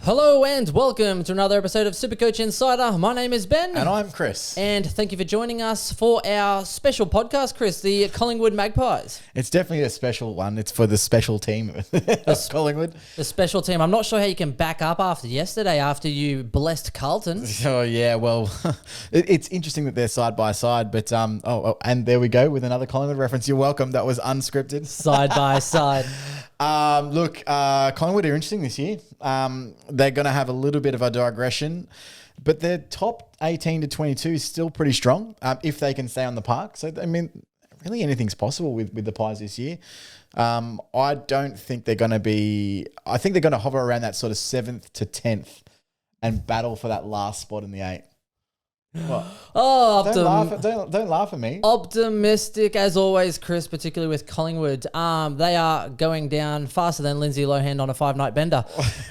Hello and welcome to another episode of Supercoach Insider. My name is Ben. And I'm Chris. And thank you for joining us for our special podcast, Chris, the Collingwood Magpies. It's definitely a special one. It's for the special team of Collingwood. The special team. I'm not sure how you can back up after yesterday after you blessed Carlton. Oh, yeah. Well, it's interesting that they're side by side. But, and there we go with another Collingwood reference. You're welcome. That was unscripted. Side by side. Collingwood are interesting this year. They're going to have a little bit of a digression, but their top 18 to 22 is still pretty strong if they can stay on the park. So, I mean, really anything's possible with the Pies this year. I don't think they're going to be – I think they're going to hover around that sort of 7th to 10th and battle for that last spot in the 8. What? Oh, don't laugh at me. Optimistic as always, Chris, particularly with Collingwood. They are going down faster than Lindsay Lohan on a 5-night bender.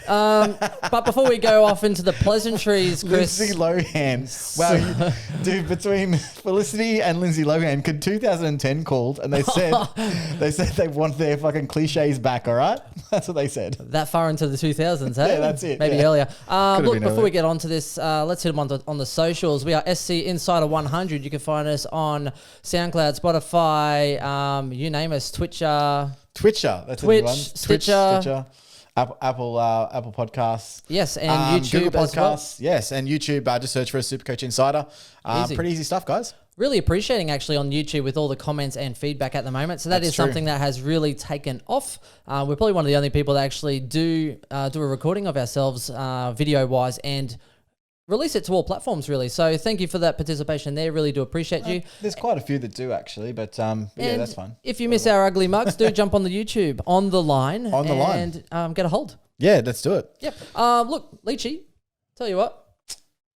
But before we go off into the pleasantries, Chris. Lindsay Lohan. Wow, dude, between Felicity and Lindsay Lohan, could 2010 called and they said they want their fucking cliches back, all right? That's what they said. That far into the 2000s, hey? Yeah, that's it. Maybe yeah. earlier. Look, before earlier. we get on to this, let's hit them on the socials. We are SC Insider 100. You can find us on SoundCloud, Spotify, you name us, Twitcher. That's Twitch, a new one. Stitcher. Apple Podcasts. Yes, and YouTube Google as well. Podcasts. Yes, and YouTube. Just search for a Supercoach Insider. Easy. Pretty easy stuff, guys. Really appreciating actually on YouTube with all the comments and feedback at the moment. So that is something that has really taken off. We're probably one of the only people that actually do a recording of ourselves video-wise and release it to all platforms, really. So thank you for that participation there. Really do appreciate you. There's quite a few that do, actually, but yeah, that's fun. If you miss our ugly mugs, do jump on the YouTube on the line and get a hold. Yeah, let's do it. Yep. Look, Leachy, tell you what.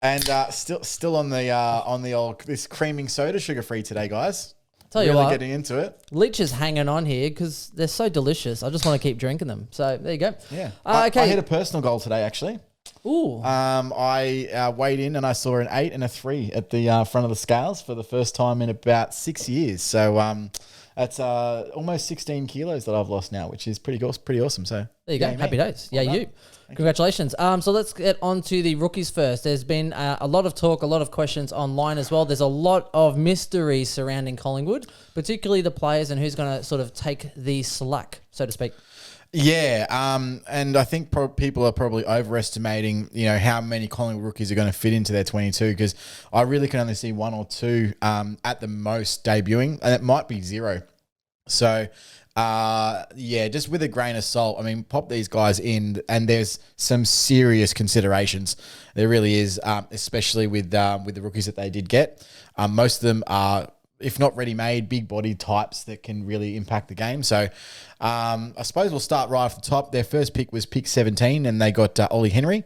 And still on the old this creaming soda, sugar free today, guys. Tell you really what, getting into it. Leach is hanging on here because they're so delicious. I just want to keep drinking them. So there you go. Yeah. Okay. I hit a personal goal today, actually. Ooh. I weighed in and I saw an 8 and a 3 at the front of the scales for the first time in about 6 years. So that's almost 16 kilos that I've lost now, which is pretty awesome. So there you go. Happy days. Yeah, you. Congratulations. So let's get on to the rookies first. There's been a lot of talk, a lot of questions online as well. There's a lot of mystery surrounding Collingwood, particularly the players and who's going to sort of take the slack, so to speak. Yeah, and I think people are probably overestimating, how many Collingwood rookies are going to fit into their 22 because I really can only see 1 or 2 at the most debuting, and it might be 0. So, just with a grain of salt, I mean, pop these guys in, and there's some serious considerations. There really is, especially with the rookies that they did get. Most of them are, if not ready-made, big-bodied types that can really impact the game. So I suppose we'll start right off the top. Their first pick was pick 17, and they got Ollie Henry.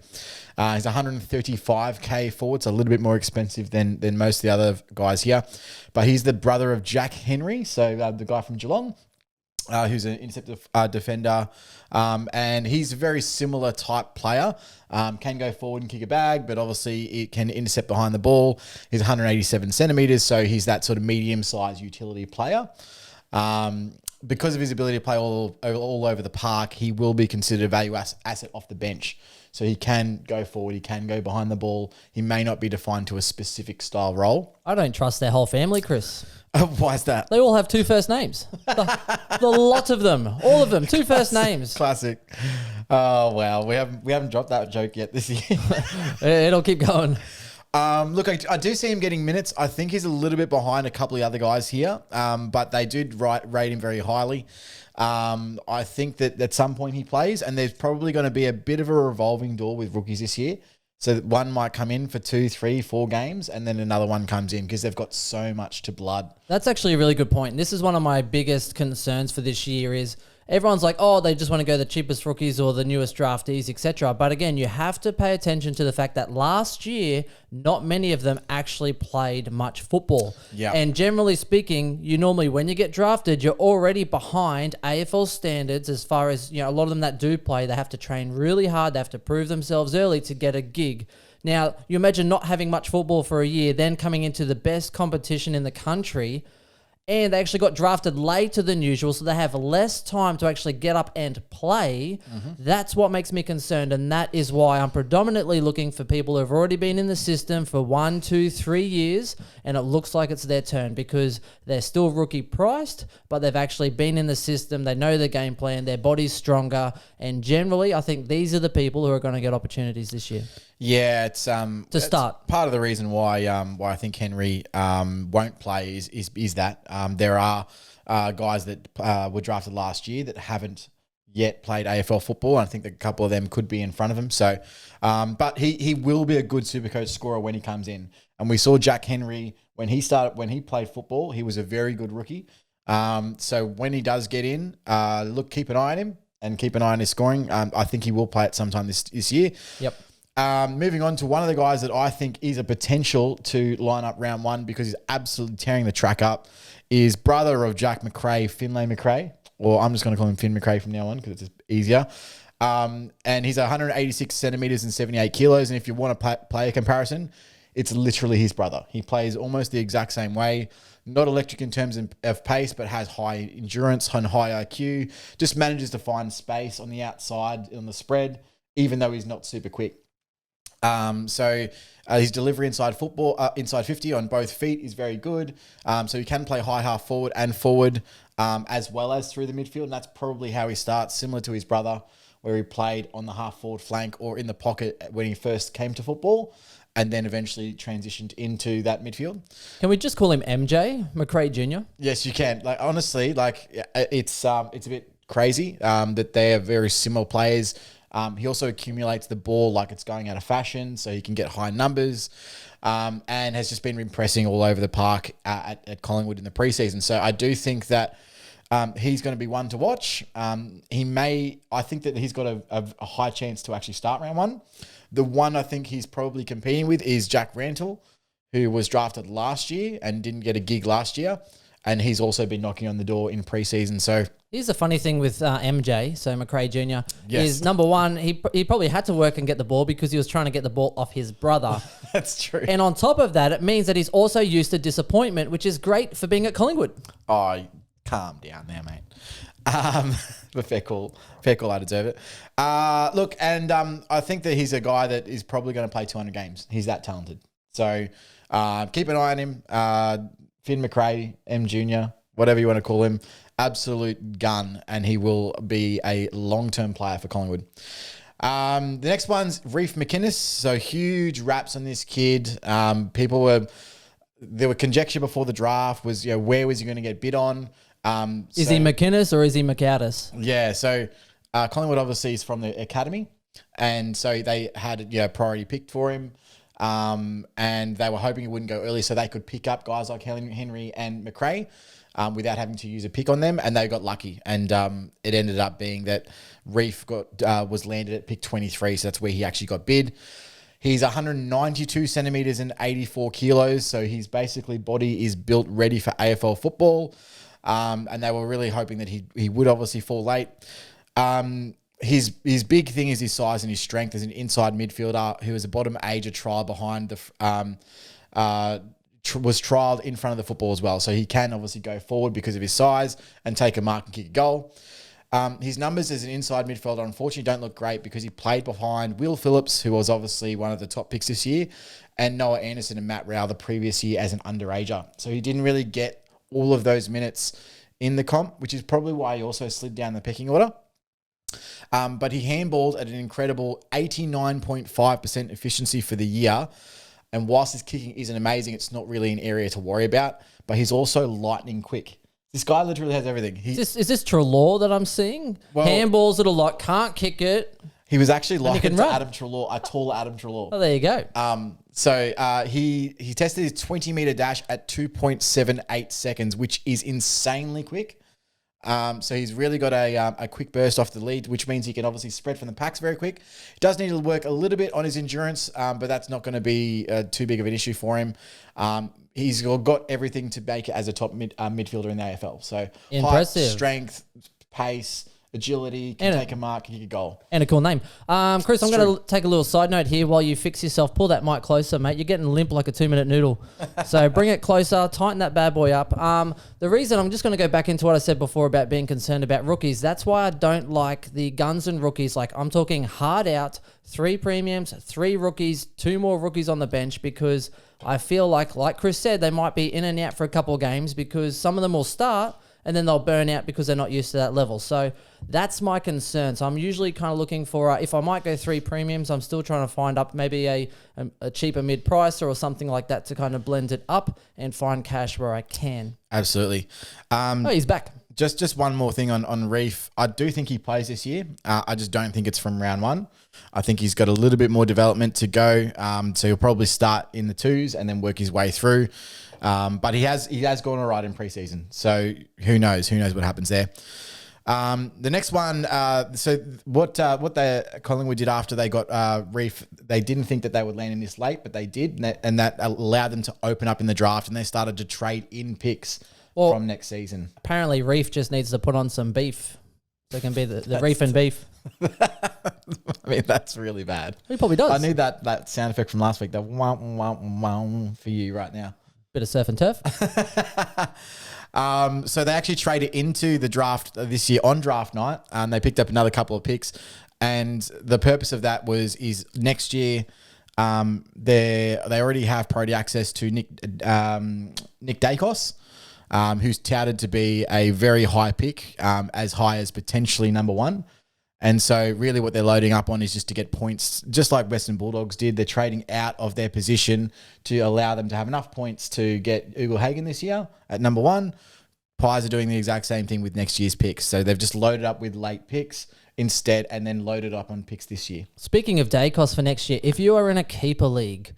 He's 135k forward, so a little bit more expensive than most of the other guys here. But he's the brother of Jack Henry, so the guy from Geelong. Who's an interceptor defender, and he's a very similar type player. Can go forward and kick a bag, but obviously it can intercept behind the ball. He's 187 centimeters, so he's that sort of medium-sized utility player. Because of his ability to play all over the park, he will be considered a value asset off the bench. So he can go forward, he can go behind the ball. He may not be defined to a specific style role. I don't trust their whole family, Chris. Why is that? They all have 2 first names. The lot of them. All of them. 2 first names. Classic. Oh, wow. We haven't dropped that joke yet this year. It'll keep going. Look, I do see him getting minutes. I think he's a little bit behind a couple of the other guys here, but they did rate him very highly. I think that at some point he plays, and there's probably going to be a bit of a revolving door with rookies this year. So that one might come in for 2, 3, 4 games, and then another one comes in because they've got so much to blood. That's actually a really good point. And this is one of my biggest concerns for this year is everyone's like, oh, they just want to go the cheapest rookies or the newest draftees, etc. But again, you have to pay attention to the fact that last year, not many of them actually played much football. Yeah. And generally speaking, you normally, when you get drafted, you're already behind AFL standards as far as, a lot of them that do play, they have to train really hard. They have to prove themselves early to get a gig. Now, you imagine not having much football for a year, then coming into the best competition in the country and they actually got drafted later than usual, so they have less time to actually get up and play. That's what makes me concerned, and that is why I'm predominantly looking for people who have already been in the system for 1, 2, 3 years, and it looks like it's their turn because they're still rookie priced, but they've actually been in the system. They know the game plan. Their body's stronger, and generally, I think these are the people who are going to get opportunities this year. Yeah, it's to start. Part of the reason why I think Henry won't play is that there are guys that were drafted last year that haven't yet played AFL football. And I think that a couple of them could be in front of him. So, but he will be a good Supercoach scorer when he comes in. And we saw Jack Henry when he played football. He was a very good rookie. So when he does get in, keep an eye on him and keep an eye on his scoring. I think he will play it sometime this year. Yep. Moving on to one of the guys that I think is a potential to line up round one because he's absolutely tearing the track up is brother of Jack McRae, Finlay McRae, or I'm just going to call him Finn McRae from now on because it's just easier. And he's 186 centimeters and 78 kilos. And if you want to play a comparison, it's literally his brother. He plays almost the exact same way. Not electric in terms of pace, but has high endurance and high IQ. Just manages to find space on the outside on the spread, even though he's not super quick. So his delivery inside 50 on both feet is very good. So he can play high half forward and forward, as well as through the midfield. And that's probably how he starts, similar to his brother, where he played on the half forward flank or in the pocket when he first came to football, and then eventually transitioned into that midfield. Can we just call him MJ, McRae Jr.? Yes, you can. Like, honestly, it's a bit crazy, that they are very similar players. He also accumulates the ball like it's going out of fashion, so he can get high numbers, and has just been impressing all over the park at Collingwood in the preseason. So I do think that he's going to be one to watch. I think that he's got a high chance to actually start round one. The one I think he's probably competing with is Jack Rantle, who was drafted last year and didn't get a gig last year. And he's also been knocking on the door in preseason. So here's the funny thing with MJ, so McRae Jr., yes. is number one, he probably had to work and get the ball because he was trying to get the ball off his brother. That's true. And on top of that, it means that he's also used to disappointment, which is great for being at Collingwood. Oh, calm down there, mate. But fair call. I deserve it. Look, and I think that he's a guy that is probably going to play 200 games. He's that talented. So keep an eye on him. Finn McRae, M Jr., whatever you want to call him, absolute gun, and he will be a long-term player for Collingwood. The next one's Reef McInnes. So huge raps on this kid. There were conjecture before the draft was, where was he going to get bid on? Is he McInnes or is he McAddis? Yeah, so Collingwood obviously is from the academy, and so they had priority picked for him. And they were hoping it wouldn't go early so they could pick up guys like Henry and McRae without having to use a pick on them, and they got lucky. And it ended up being that Reef was landed at pick 23, so that's where he actually got bid. He's 192 centimeters and 84 kilos, so his basically body is built ready for AFL football. And they were really hoping that he would obviously fall late. His big thing is his size and his strength as an inside midfielder who is a bottom ager trial behind was trialled in front of the football as well. So he can obviously go forward because of his size and take a mark and kick a goal. His numbers as an inside midfielder unfortunately don't look great because he played behind Will Phillips, who was obviously one of the top picks this year, and Noah Anderson and Matt Rowell the previous year as an underager. So he didn't really get all of those minutes in the comp, which is probably why he also slid down the pecking order. But he handballed at an incredible 89.5% efficiency for the year. And whilst his kicking isn't amazing, it's not really an area to worry about. But he's also lightning quick. This guy literally has everything. Is this Treloar that I'm seeing? Well, handballs it a lot, can't kick it. He was actually likened to Adam Treloar, a tall Adam Treloar. Oh, there you go. So he tested his 20-meter dash at 2.78 seconds, which is insanely quick. So he's really got a quick burst off the lead, which means he can obviously spread from the packs very quick. He does need to work a little bit on his endurance, but that's not going to be too big of an issue for him. He's got everything to make it as a top midfielder in the AFL. So impressive height, strength, pace, agility, can take a mark, can kick a goal. And a cool name. Chris, I'm going to take a little side note here while you fix yourself. Pull that mic closer, mate. You're getting limp like a 2-minute noodle. So bring it closer, tighten that bad boy up. The reason I'm just going to go back into what I said before about being concerned about rookies, that's why I don't like the guns and rookies. Like, I'm talking hard out, 3 premiums, 3 rookies, 2 more rookies on the bench, because I feel like Chris said, they might be in and out for a couple of games because some of them will start and then they'll burn out because they're not used to that level. So that's my concern. So I'm usually kind of looking for, if I might go 3 premiums, I'm still trying to find up maybe a cheaper mid-pricer or something like that to kind of blend it up and find cash where I can. Absolutely. Oh, he's back. Just one more thing on Reef. I do think he plays this year. I just don't think it's from round 1. I think he's got a little bit more development to go. So he'll probably start in the 2s and then work his way through. But he has gone all right in preseason. So who knows? Who knows what happens there? The next one. So what the Collingwood did after they got Reef, they didn't think that they would land in this late, but they did, and that allowed them to open up in the draft, and they started to trade in picks from next season. Apparently, Reef just needs to put on some beef. So it can be the Reef and beef. I mean, that's really bad. He probably does. I need that sound effect from last week. The wow, wow, wow for you right now. Bit of surf and turf. So they actually traded into the draft this year on draft night. They picked up another couple of picks, and the purpose of that is next year. They already have priority access to Nick Dacos, who's touted to be a very high pick, as high as potentially number 1. And so really what they're loading up on is just to get points, just like Western Bulldogs did. They're trading out of their position to allow them to have enough points to get Ugle-Hagan this year at number 1. Pies are doing the exact same thing with next year's picks. So they've just loaded up with late picks instead and then loaded up on picks this year. Speaking of Dacos for next year, if you are in a keeper league,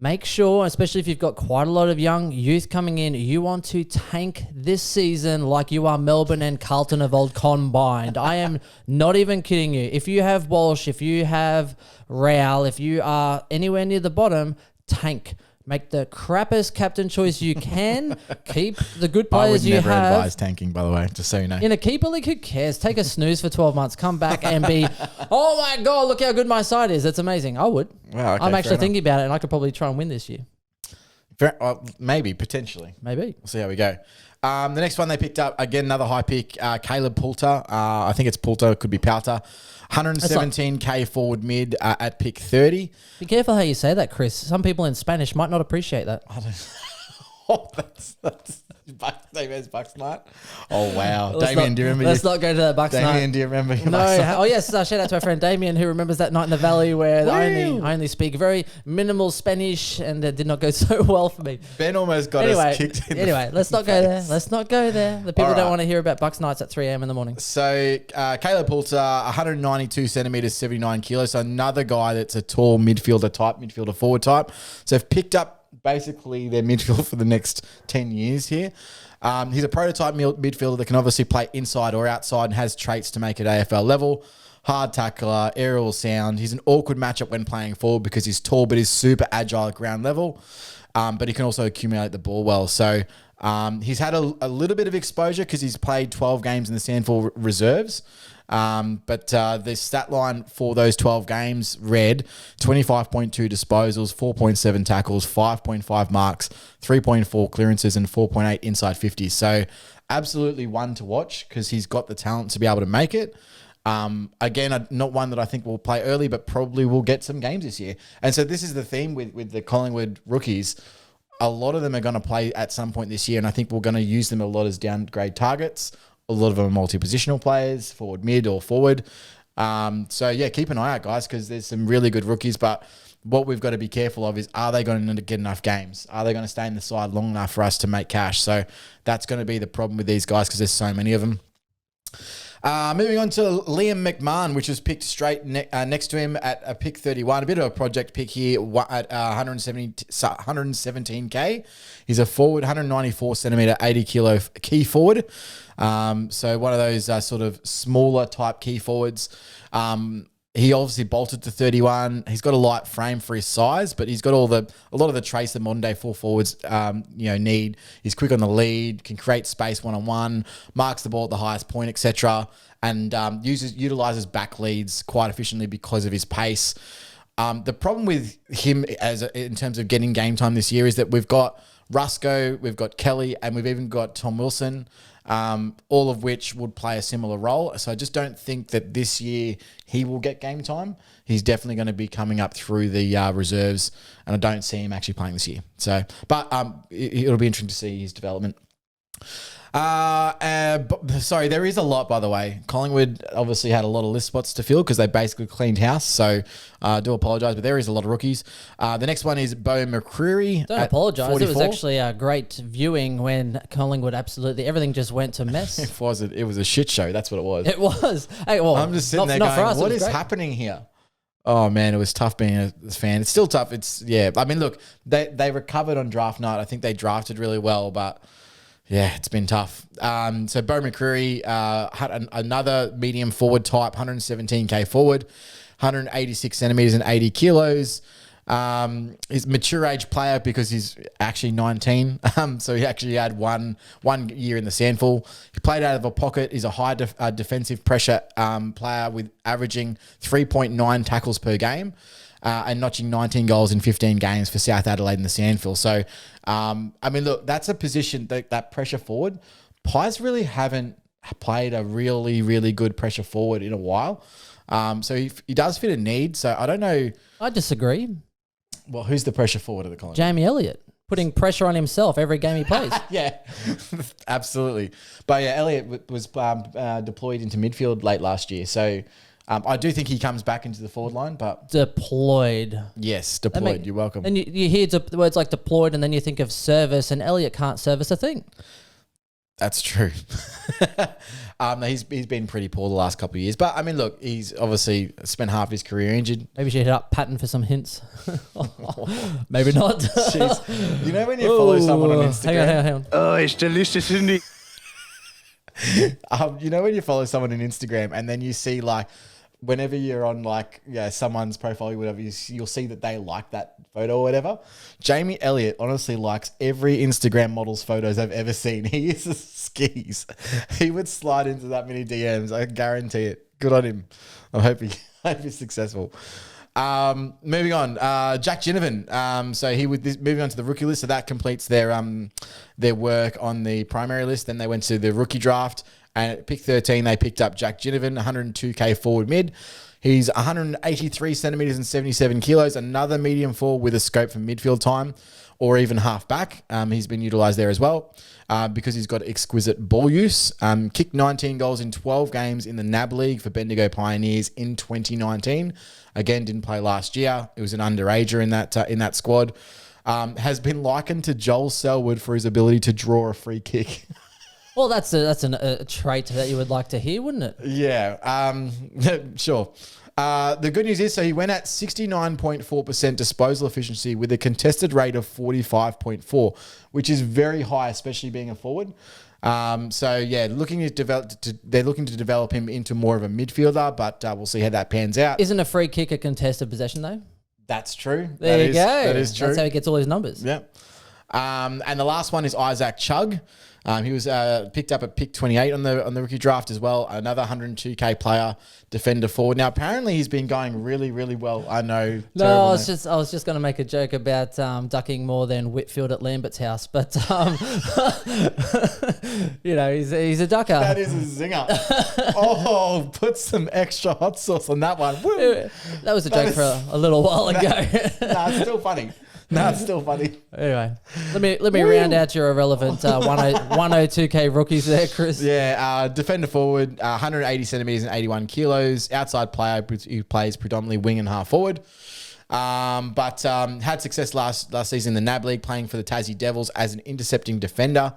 make sure, especially if you've got quite a lot of young youth coming in, you want to tank this season like you are Melbourne and Carlton of old combined. I am not even kidding you. If you have Walsh, if you have Rowell, if you are anywhere near the bottom, tank. Make the crappiest captain choice you can. Keep the good players you have. I would never advise tanking, by the way, just so you know. In a keeper league, who cares? Take a snooze for 12 months. Come back and be, oh my God, look how good my side is. It's amazing. I would. Well, okay, I'm actually thinking about it, and I could probably try and win this year. Maybe, potentially. Maybe. We'll see how we go. The next one they picked up, again, another high pick, Caleb Poulter. I think it's Poulter, could be Powter. 117K forward mid at pick 30. Be careful how you say that, Chris. Some people in Spanish might not appreciate that. I don't Oh, that's Damon's Bucks night. Oh, wow. Damien, do you remember? Let's not go to that Bucks night. Damien, do you remember? No. Oh, yes. Shout out to our friend Damien, who remembers that night in the valley where I only speak very minimal Spanish, and it did not go so well for me. Ben almost got us kicked in let's not go there. Let's not go there. The people don't want to hear about Bucks nights at 3 a.m. in the morning. So, Caleb Poulter, 192 centimetres, 79 kilos. So, another guy that's a tall midfielder forward type. So, they've picked up basically their midfield for the next 10 years here. He's a prototype midfielder that can obviously play inside or outside and has traits to make it AFL level. Hard tackler, aerial sound. He's an awkward matchup when playing forward because he's tall but he's super agile at ground level. But he can also accumulate the ball well. So he's had a little bit of exposure because he's played 12 games in the Sandford reserves. But the stat line for those 12 games read 25.2 disposals, 4.7 tackles, 5.5 marks, 3.4 clearances, and 4.8 inside 50s. So absolutely one to watch because he's got the talent to be able to make it. Again, not one that I think will play early, but probably will get some games this year. And so this is the theme with the Collingwood rookies. A lot of them are going to play at some point this year, and I think we're going to use them a lot as downgrade targets. A lot of them are multi-positional players, forward, mid, or forward. So, yeah, keep an eye out, guys, because there's some really good rookies. But what we've got to be careful of is, are they going to get enough games? Are they going to stay in the side long enough for us to make cash? So that's going to be the problem with these guys because there's so many of them. Moving on to Liam McMahon, which was picked straight next to him at a pick 31. A bit of a project pick here at 117K. He's a forward, 194 centimetre, 80 kilo key forward. So one of those sort of smaller type key forwards. He obviously bolted to 31. He's got a light frame for his size, but he's got a lot of the traits that modern day full forwards need. He's quick on the lead, can create space one-on-one, marks the ball at the highest point, etc., and utilizes back leads quite efficiently because of his pace. The problem with him in terms of getting game time this year is that we've got Rusco, we've got Kelly, and we've even got Tom Wilson, all of which would play a similar role. So I just don't think that this year he will get game time. He's definitely going to be coming up through the reserves, and I don't see him actually playing this year. So, but it'll be interesting to see his development. Sorry, there is a lot, by the way. Collingwood obviously had a lot of list spots to fill because they basically cleaned house. So I do apologise, but there is a lot of rookies. The next one is Bo McCreary. Don't apologise. It was actually a great viewing when Collingwood everything just went to mess. It was a shit show. That's what it was. It was. Hey, well, I'm just sitting there going, what is happening here? Oh, man, it was tough being a fan. It's still tough. I mean, look, they recovered on draft night. I think they drafted really well, but... yeah, it's been tough. So Bo McCreary had another medium forward type, 117k forward, 186 centimetres and 80 kilos. He's a mature age player because he's actually 19. So he actually had one year in the sandful. He played out of a pocket. He's a high defensive pressure player with averaging 3.9 tackles per game. And notching 19 goals in 15 games for South Adelaide in the Sandfield. So, I mean, look, that's a position that pressure forward. Pies really haven't played a really, really good pressure forward in a while. So he does fit a need. So I don't know. I disagree. Well, who's the pressure forward of the Collingwood? Jamie Elliott, putting pressure on himself every game he plays. Yeah, absolutely. But yeah, Elliott was deployed into midfield late last year. So... I do think he comes back into the forward line, but... Deployed. Yes, deployed. You're welcome. And you hear the words like deployed and then you think of service, and Elliott can't service a thing. That's true. He's been pretty poor the last couple of years. But, I mean, look, he's obviously spent half his career injured. Maybe you should hit up Patton for some hints. Maybe not. Jeez. You know when you follow someone on Instagram? Hang on. Oh, it's delicious, isn't it? You know when you follow someone on Instagram and then you see, like... whenever you're on someone's profile or whatever, you'll see that they like that photo or whatever. Jamie Elliott honestly likes every Instagram model's photos I've ever seen. He is a skis. He would slide into that many DMs. I guarantee it. Good on him. I hope he's successful. Moving on, Jack Ginnivan. So moving on to the rookie list. So that completes their work on the primary list. Then they went to the rookie draft. And at pick 13, they picked up Jack Ginnivan, 102k forward mid. He's 183 centimetres and 77 kilos, another medium forward with a scope for midfield time or even half back. He's been utilised there as well because he's got exquisite ball use. Kicked 19 goals in 12 games in the NAB League for Bendigo Pioneers in 2019. Again, didn't play last year. It was an underager in that squad. Has been likened to Joel Selwood for his ability to draw a free kick. Well, that's a trait that you would like to hear, wouldn't it? Yeah, sure. The good news is, so he went at 69.4% disposal efficiency with a contested rate of 45.4, which is very high, especially being a forward. So yeah, they're looking to develop him into more of a midfielder, but we'll see how that pans out. Isn't a free kick a contested possession though? That's true. There you go. That is true. That's how he gets all his numbers. Yeah. And the last one is Isaac Chugg. He was picked up at pick 28 on the rookie draft as well. Another 102k player, defender forward. Now apparently he's been going really, really well. I know. No, I was just going to make a joke about ducking more than Whitfield at Lambert's house, but he's a ducker. That is a zinger. Oh, put some extra hot sauce on that one. Woo. That was a joke for a little while ago. Nah, it's still funny. No, it's still funny. Anyway, let me round out your irrelevant 102k rookies there, Chris. Yeah, defender forward, 180 centimetres and 81 kilos. Outside player who plays predominantly wing and half forward. But had success last season in the NAB League, playing for the Tassie Devils as an intercepting defender.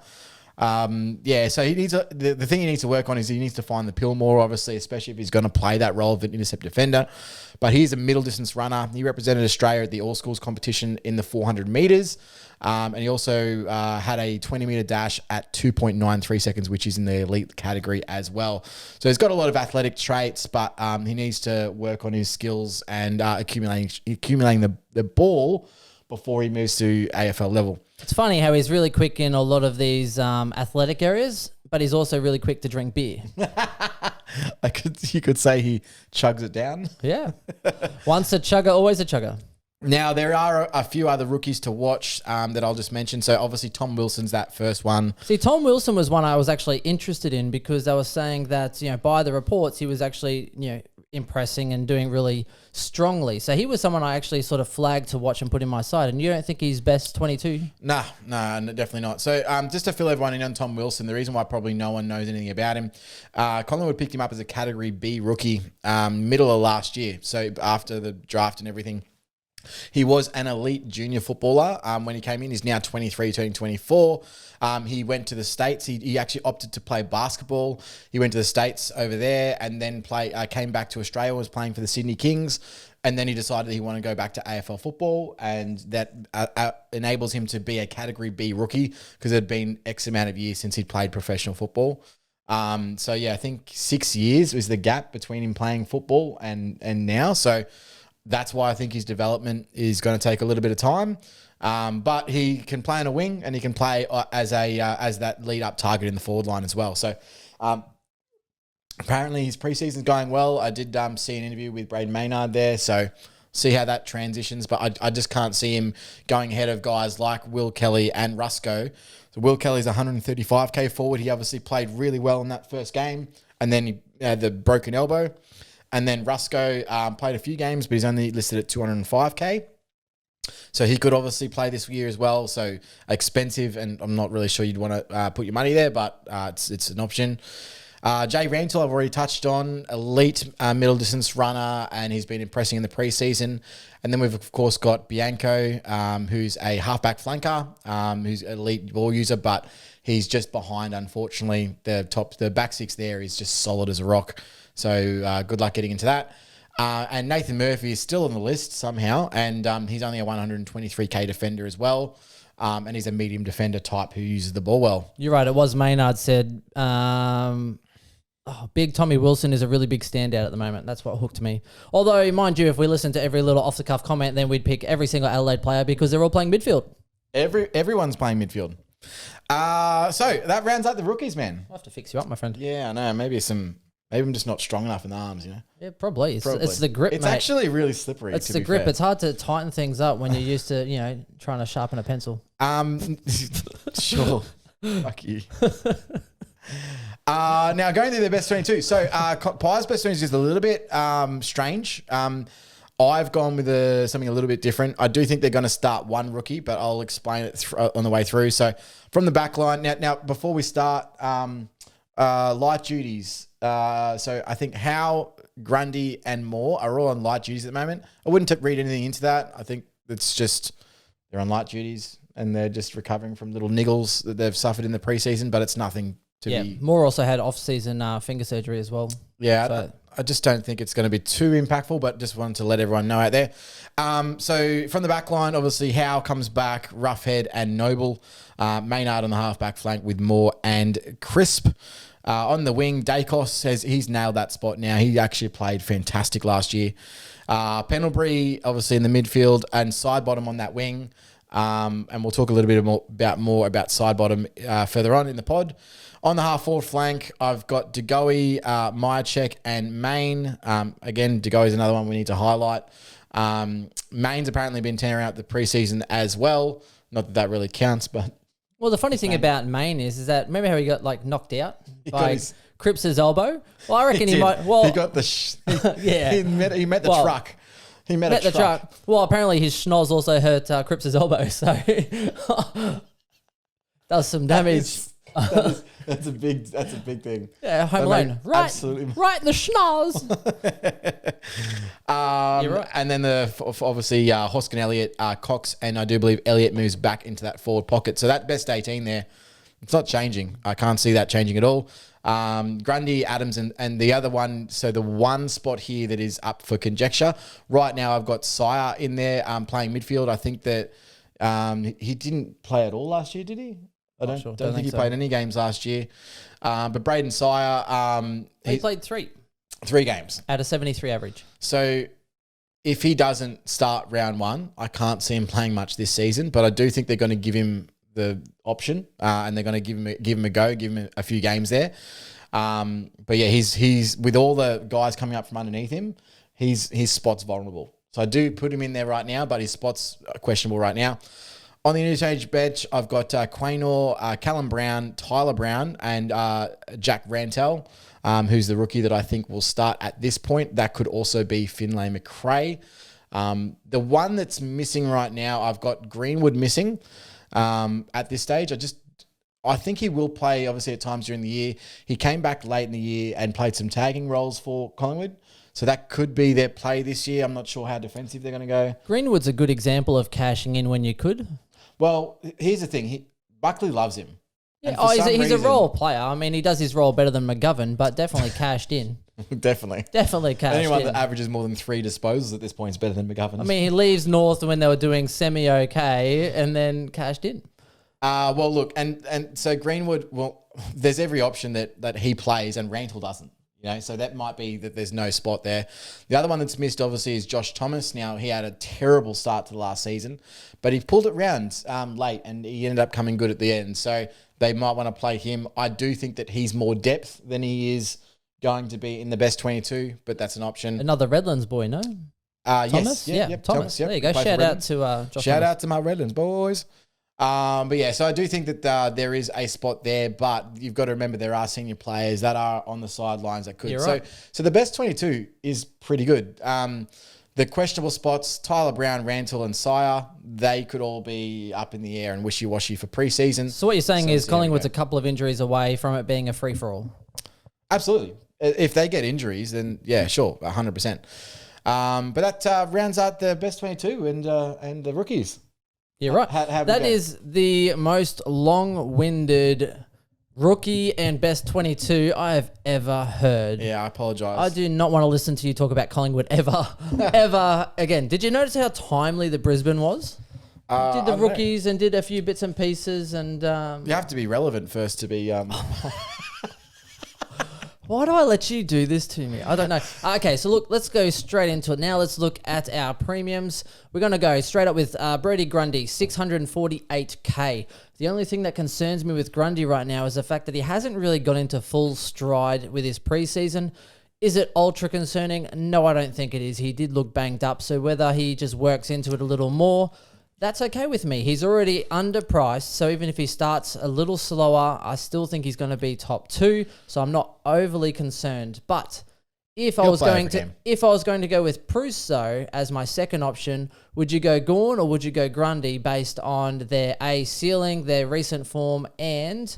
So he needs the thing he needs to work on is he needs to find the pill more, obviously, especially if he's going to play that role of an intercept defender. But he's a middle distance runner. He represented Australia at the All Schools competition in the 400 metres. And he also had a 20-metre dash at 2.93 seconds, which is in the elite category as well. So he's got a lot of athletic traits, but he needs to work on his skills and accumulating the ball before he moves to AFL level. It's funny how he's really quick in a lot of these athletic areas, but he's also really quick to drink beer. You could say he chugs it down. Yeah. Once a chugger, always a chugger. Now, there are a few other rookies to watch that I'll just mention. So, obviously, Tom Wilson's that first one. See, Tom Wilson was one I was actually interested in because they were saying that, by the reports, he was actually, impressing and doing really strongly. So he was someone I actually sort of flagged to watch and put in my side. And you don't think he's best 22? No, definitely not. So just to fill everyone in on Tom Wilson, the reason why probably no one knows anything about him, Collingwood picked him up as a Category B rookie middle of last year. So after the draft and everything. He was an elite junior footballer when he came in. He's now 23, turning 24. He went to the States. He actually opted to play basketball. He went to the States over there and then came back to Australia, was playing for the Sydney Kings. And then he decided he wanted to go back to AFL football, and that enables him to be a Category B rookie because it had been X amount of years since he'd played professional football. I think 6 years was the gap between him playing football and now. So that's why I think his development is going to take a little bit of time. But he can play on a wing and he can play as that lead up target in the forward line as well. So apparently his preseason's going well. I did see an interview with Braden Maynard there. So see how that transitions. But I just can't see him going ahead of guys like Will Kelly and Rusco. So Will Kelly's 135k forward. He obviously played really well in that first game. And then he had the broken elbow. And then Rusco played a few games, but he's only listed at 205k. So he could obviously play this year as well. So expensive, and I'm not really sure you'd want to put your money there, but it's an option. Jay Rantle, I've already touched on, elite middle distance runner, and he's been impressing in the preseason. And then we've of course got Bianco, who's a halfback flanker, who's an elite ball user, but he's just behind. Unfortunately, the back six there is just solid as a rock. So good luck getting into that. And Nathan Murphy is still on the list somehow, and he's only a 123k defender as well. And he's a medium defender type who uses the ball well. You're right. It was Maynard said, big Tommy Wilson is a really big standout at the moment. That's what hooked me. Although, mind you, if we listened to every little off-the-cuff comment, then we'd pick every single Adelaide player because they're all playing midfield. Everyone's playing midfield. So that rounds out the rookies, man. I'll have to fix you up, my friend. Yeah, I know. Maybe I'm just not strong enough in the arms, Yeah, probably. It's the grip, It's mate. actually really slippery. It's the grip. Fair. It's hard to tighten things up when you're used to, trying to sharpen a pencil. Sure. Fuck you. Now going through the best 22. So Pies best 22 is just a little bit strange. I've gone with something a little bit different. I do think they're going to start one rookie, but I'll explain it on the way through. So from the back line, now before we start, light duties. So I think Howe, Grundy, and Moore are all on light duties at the moment. I wouldn't read anything into that. I think it's just they're on light duties and they're just recovering from little niggles that they've suffered in the preseason, but it's nothing to be... Moore also had off-season finger surgery as well. Yeah, so I just don't think it's going to be too impactful, but just wanted to let everyone know out there. So from the back line, obviously Howe comes back, Roughhead and Noble. Maynard on the half-back flank with Moore and Crisp. On the wing, Dacos says he's nailed that spot now. He actually played fantastic last year. Pendlebury, obviously, in the midfield, and side bottom on that wing. And we'll talk a little bit more about side bottom further on in the pod. On the half forward flank, I've got Degoe, Myercheck, and Main. Again, Degoe is another one we need to highlight. Main's apparently been tearing out the preseason as well. Not that really counts, but... Well, the funny thing about Main is that remember how he got knocked out by Cripps' elbow? Well, I reckon he might. Well, he got the yeah. He met the truck. He met the truck. Well, apparently his schnoz also hurt Cripps' elbow, so does some damage. That's a big thing. Yeah, home alone. Right, absolutely. Right in the schnoz. You're right. And then obviously Hoskin, Elliott, Cox, and I do believe Elliott moves back into that forward pocket. So that best 18 there It's not changing. I can't see that changing at all. Grundy, Adams, and the other one. So the one spot here that is up for conjecture right now, I've got Sire in there playing midfield. I think that he didn't play at all last year, did he? I don't think he played any games last year. But Braden Sire, he played 3 games at a 73 average. So if he doesn't start round 1, I can't see him playing much this season. But I do think they're going to give him the option, and they're going to give him a go, give him a few games there. But yeah, he's with all the guys coming up from underneath him, his spot's vulnerable. So I do put him in there right now, but his spot's questionable right now. On the interchange bench, I've got Quaynor, Callum Brown, Tyler Brown, and Jack Rantel, who's the rookie that I think will start at this point. That could also be Finlay McRae. The one that's missing right now, I've got Greenwood missing at this stage. I think he will play, obviously, at times during the year. He came back late in the year and played some tagging roles for Collingwood. So that could be their play this year. I'm not sure how defensive they're going to go. Greenwood's a good example of cashing in when you could. Well, here's the thing. Buckley loves him. Yeah, he's a role player. I mean, he does his role better than McGovern, but definitely cashed in. Definitely cashed Anyone in. that averages more than 3 disposals at this point is better than McGovern. I mean, he leaves North when they were doing semi-okay and then cashed in. Well, look, and so Greenwood, well, there's every option that he plays and Rantle doesn't. So that might be that there's no spot there. The other one that's missed, obviously, is Josh Thomas. Now, he had a terrible start to the last season, but he pulled it round late and he ended up coming good at the end. So they might want to play him. I do think that he's more depth than he is going to be in the best 22, but that's an option. Another Redlands boy, no? Thomas? Yes. Yeah, yep, Thomas. Yep. There you go. Shout out to Josh Shout Thomas. out to my Redlands boys. But yeah, so I do think that there is a spot there, but you've got to remember there are senior players that are on the sidelines that could. You're right. So the best 22 is pretty good. The questionable spots, Tyler Brown, Rantle, and Sire, they could all be up in the air and wishy-washy for preseason. So what you're saying is Collingwood's a couple of injuries away from it being a free-for-all? Absolutely. If they get injuries, then yeah, sure, 100%. But that rounds out the best 22 and the rookies. You're right. That is the most long-winded rookie and best 22 I have ever heard. Yeah, I apologise. I do not want to listen to you talk about Collingwood ever, ever again. Did you notice how timely the Brisbane was? Did the rookies and did a few bits and pieces and... you have to be relevant first to be... Why do I let you do this to me? I don't know. Okay, so look, let's go straight into it. Now let's look at our premiums. We're going to go straight up with Brodie Grundy, 648K. The only thing that concerns me with Grundy right now is the fact that he hasn't really got into full stride with his preseason. Is it ultra concerning? No, I don't think it is. He did look banged up, so whether he just works into it a little more, that's okay with me. He's already underpriced, so even if he starts a little slower, I still think he's going to be top 2, so I'm not overly concerned. But if I was going to go with Bruce, though, as my second option, would you go Gawn or would you go Grundy based on their ceiling, their recent form, and...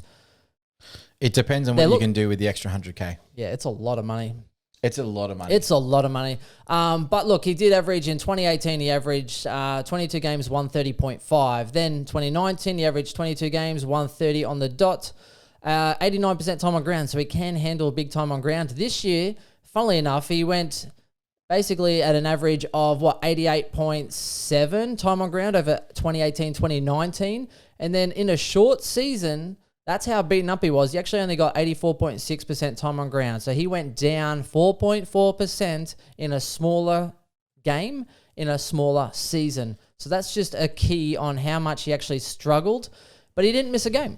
It depends on what you can do with the extra 100K. Yeah, it's a lot of money. It's a lot of money. It's a lot of money. But look, he did average in 2018, he averaged 22 games, 130.5. Then 2019, he averaged 22 games, 130 on the dot. 89% time on ground, so he can handle big time on ground. This year, funnily enough, he went basically at an average of, 88.7 time on ground over 2018, 2019. And then in a short season... That's how beaten up he was. He actually only got 84.6% time on ground. So he went down 4.4% in a smaller game, in a smaller season. So that's just a key on how much he actually struggled. But he didn't miss a game.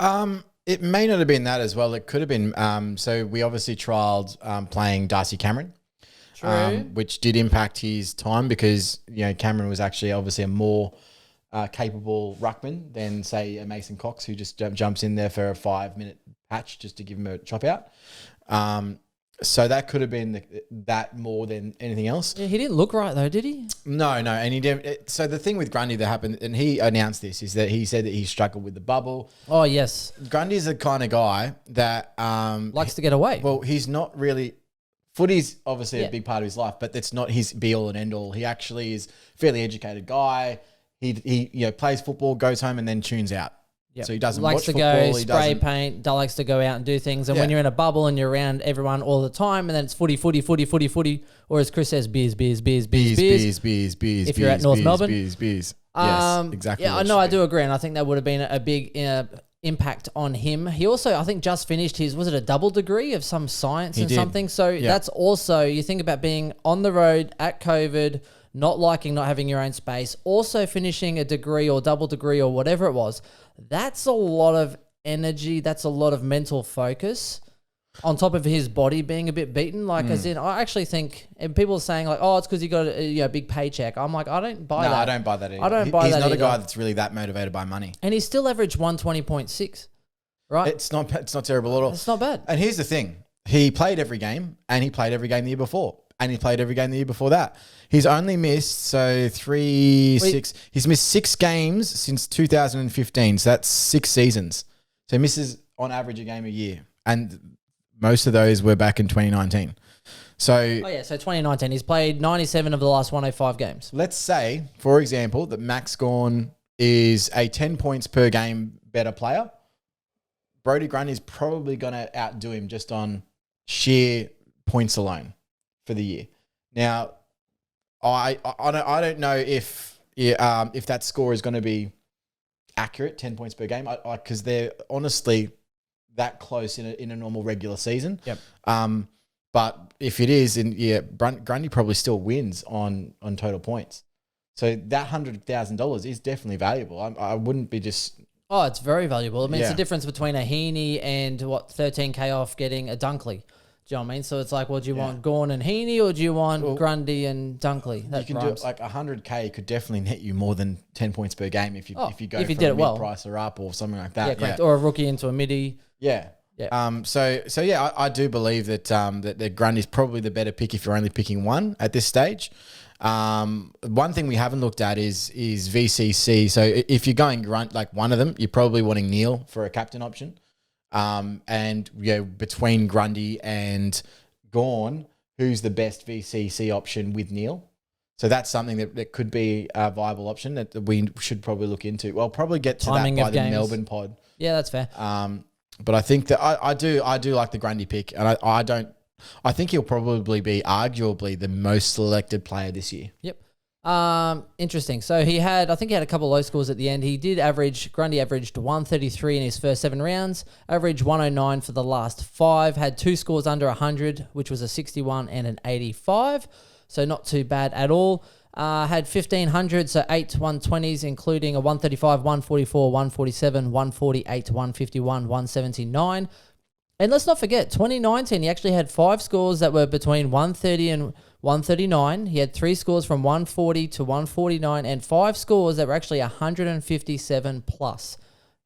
It may not have been that as well. It could have been. So we obviously trialled playing Darcy Cameron. True. Which did impact his time because, Cameron was actually obviously a more... capable ruckman than, say, a Mason Cox who just jumps in there for a 5-minute patch just to give him a chop out. So that could have been that more than anything else. Yeah, he didn't look right though, did he? No. And he didn't. So the thing with Grundy that happened, and he announced this, is that he said that he struggled with the bubble. Oh, yes. Grundy's the kind of guy that... likes to get away. Well, he's not really... Footy's obviously a big part of his life, but it's not his be-all and end-all. He actually is a fairly educated guy. He plays football, goes home, and then tunes out. Yep. So he doesn't likes watch to football. go spray paint, likes to go out and do things. And when Yeah. you're in a bubble and you're around everyone all the time, and then it's footy, or as Chris says, beers. If you're at North Melbourne. Beers. Yes, exactly. Yeah, I know. I do agree, and I think that would have been a big impact on him. He also, I think, just finished his, was it a double degree of some science and something? So that's also, you think about being on the road at COVID, not liking not having your own space, also finishing a degree or double degree or whatever it was. That's a lot of energy. That's a lot of mental focus on top of his body being a bit beaten. Like, as in, I actually think, and people are saying like, oh, it's because you got a big paycheck. I'm like, I don't buy that. No, I don't buy that either. I don't buy that He's not either. a guy that's really that motivated by money. And he still averaged 120.6, right? It's not terrible at all. It's not bad. And here's the thing. He played every game, and he played every game the year before. And he played every game the year before that. He's only missed, he's missed 6 games since 2015. So that's 6 seasons. So he misses on average a game a year. And most of those were back in 2019. So, So 2019, he's played 97 of the last 105 games. let's say, for example, that Max Gawn is a 10 points per game better player. Brodie Grundy's probably going to outdo him just on sheer points alone for the year. Now, I don't know if that score is going to be accurate, 10 points per game, because they're honestly that close in a normal regular season. Yep. But if it is, Grundy probably still wins on total points. So that $100,000 is definitely valuable. I wouldn't be just. Oh, it's very valuable. I mean, it's Yeah. the difference between a Heaney and 13K off getting a Dunkley. Do you know what I mean? So it's like, well, do you want Gawn and Heaney, or do you want Grundy and Dunkley? That You can rhymes. do it like $100K could definitely net you more than 10 points per game if you go if you for did a it well. mid-price or up or something like Yeah, that. correct. Or a rookie into a midi. Yeah. Yeah. I do believe that that Grundy's probably the better pick if you're only picking one at this stage. One thing we haven't looked at is VCC. So if you're going grunt like one of them, you're probably wanting Neil for a captain option. And between Grundy and Gawn, who's the best VCC option with Neil? So that's something that could be a viable option that we should probably look into. Well, probably get to Timing that by of the games. Melbourne pod. Yeah, that's fair. But I think that I do like the Grundy pick, and I think he'll probably be arguably the most selected player this year. Yep. Interesting. So I think he had a couple of low scores at the end. Grundy averaged 133 in his first 7 rounds, averaged 109 for the last 5, had 2 scores under 100, which was a 61 and an 85. So not too bad at all. Had 1,500, so 8 120s, including a 135, 144, 147, 148, 151, 179. And let's not forget, 2019, he actually had 5 scores that were between 130 and 139. He had 3 scores from 140 to 149 and 5 scores that were actually 157 plus.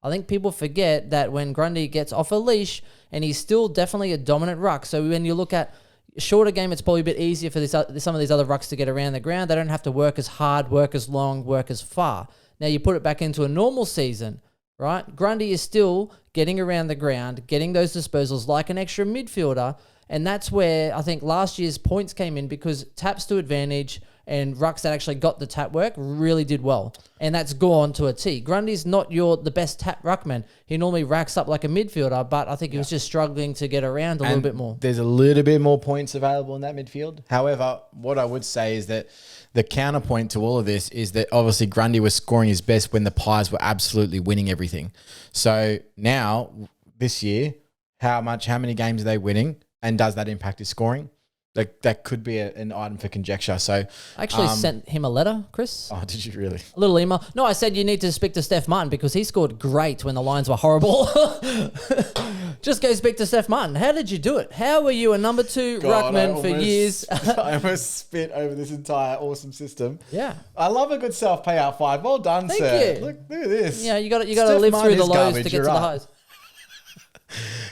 I think people forget that when Grundy gets off a leash, and he's still definitely a dominant ruck. So when you look at shorter game, it's probably a bit easier for some of these other rucks to get around the ground. They don't have to work as hard, work as long, work as far. Now you put it back into a normal season, right? Grundy is still getting around the ground, getting those disposals like an extra midfielder. And that's where I think last year's points came in, because taps to advantage and rucks that actually got the tap work really did well. And that's gone to a T. Grundy's not the best tap ruckman. He normally racks up like a midfielder, but I think he was just struggling to get around a little bit more. There's a little bit more points available in that midfield. However, what I would say is that the counterpoint to all of this is that obviously Grundy was scoring his best when the Pies were absolutely winning everything. So now, this year, how many games are they winning? And does that impact his scoring? That could be an item for conjecture. So I actually sent him a letter, Chris. Oh, did you really? A little email. No, I said you need to speak to Steph Martin because he scored great when the Lions were horrible. Just go speak to Steph Martin. How did you do it? How were you a number 2 ruckman for years? I almost spit over this entire awesome system. Yeah. I love a good self-payout 5. Well done, Thank sir. you. Look at this. Yeah, you got to Steph live Martin through the is lows garbage, to get you're to the right. highs.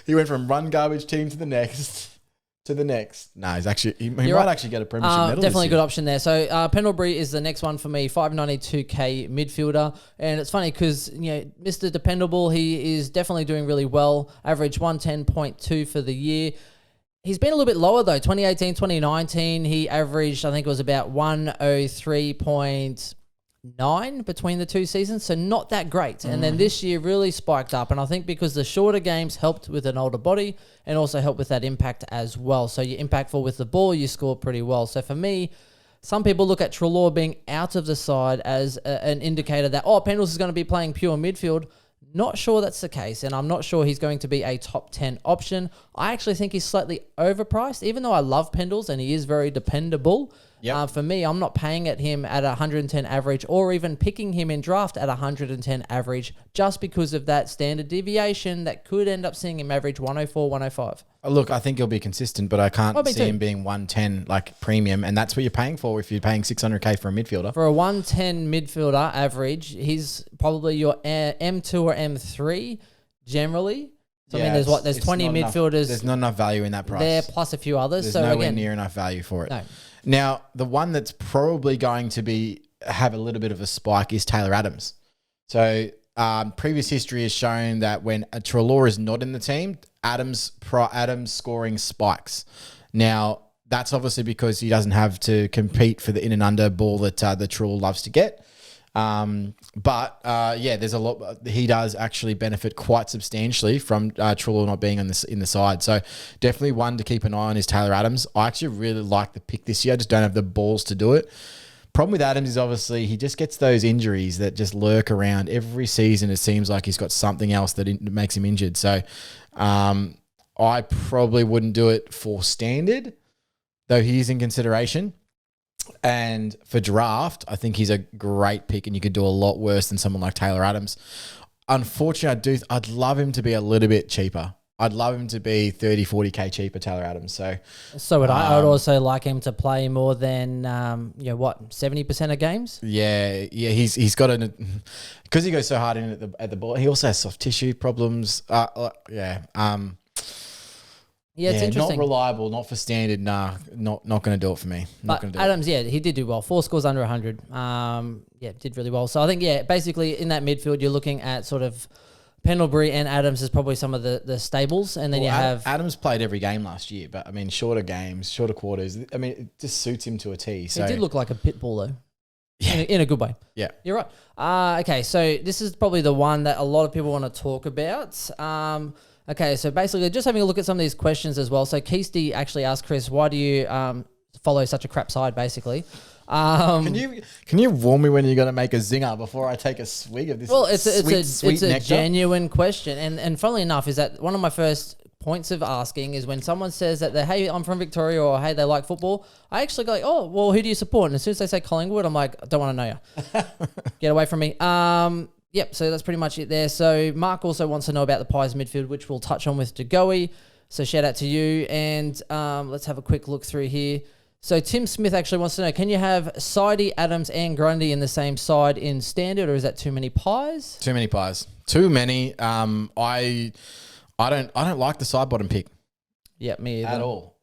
He went from run garbage team to the next. No, he might right. actually get a premiership medal. Definitely a this good year. option there. So Pendlebury is the next one for me, 592k midfielder. And it's funny because, Mr. Dependable, he is definitely doing really well. Average 110.2 for the year. He's been a little bit lower though. 2018, 2019, he averaged, I think it was about 103.9 9 between the two seasons, so not that great. And then this year really spiked up, and I think because the shorter games helped with an older body and also helped with that impact as well. So you're impactful with the ball, you score pretty well. So for me, some people look at Treloar being out of the side as an indicator that, Pendles is going to be playing pure midfield. Not sure that's the case, and I'm not sure he's going to be a top 10 option. I actually think he's slightly overpriced, even though I love Pendles and he is very dependable. Yep. For me, I'm not paying at him at 110 average or even picking him in draft at 110 average just because of that standard deviation that could end up seeing him average 104, 105. Look, I think he'll be consistent, but I can't see him being 110 like premium, and that's what you're paying for if you're paying $600K for a midfielder. For a 110 midfielder average, he's probably your M2 or M3 generally. So I mean, there's 20 midfielders. There's not enough value in that price. There plus a few others. There's nowhere near enough value for it. No. Now, the one that's probably going to have a little bit of a spike is Taylor Adams. So previous history has shown that when a Treloar is not in the team, Adams scoring spikes. Now, that's obviously because he doesn't have to compete for the in and under ball that the Treloar loves to get. There's a lot. He does actually benefit quite substantially from Treloar not being in the side. So definitely one to keep an eye on is Taylor Adams. I actually really like the pick this year. I just don't have the balls to do it. Problem with Adams is obviously he just gets those injuries that just lurk around every season. It seems like he's got something else that makes him injured. So I probably wouldn't do it for standard, though he is in consideration. And for draft, I think he's a great pick, and you could do a lot worse than someone like Taylor Adams. Unfortunately, I'd love him to be a little bit cheaper. I'd love him to be 30, 40K cheaper, Taylor Adams. So would I. I would also like him to play more than 70% of games. Yeah. He's got because he goes so hard in at the ball. He also has soft tissue problems. It's interesting. Not reliable, not for standard. Nah, not going to do it for me. But Adams, he did do well. 4 scores under 100. Did really well. So I think, basically in that midfield, you're looking at sort of Pendlebury and Adams is probably some of the stables. And then you have... Adams played every game last year, but I mean, shorter games, shorter quarters. I mean, it just suits him to a T. So. He did look like a pit bull, though. Yeah. In a good way. Yeah. You're right. Okay, so this is probably the one that a lot of people want to talk about. Okay, so basically just having a look at some of these questions as well. So Keisty actually asked Chris, why do you follow such a crap side, basically? Can you warn me when you're going to make a zinger before I take a swig of this? Well, it's a genuine question. And funnily enough, is that one of my first points of asking is when someone says that hey, I'm from Victoria, or hey, they like football, I actually go like, oh, well, who do you support? And as soon as they say Collingwood, I'm like, I don't want to know you. Get away from me. Yep, so that's pretty much it there. So Mark also wants to know about the Pies midfield, which we'll touch on with DeGoey. So shout out to you. And let's have a quick look through here. So Tim Smith actually wants to know, can you have Sidey, Adams and Grundy in the same side in standard, or is that too many pies? Too many pies. Too many. I don't like the side bottom pick. Yeah, me either. At all.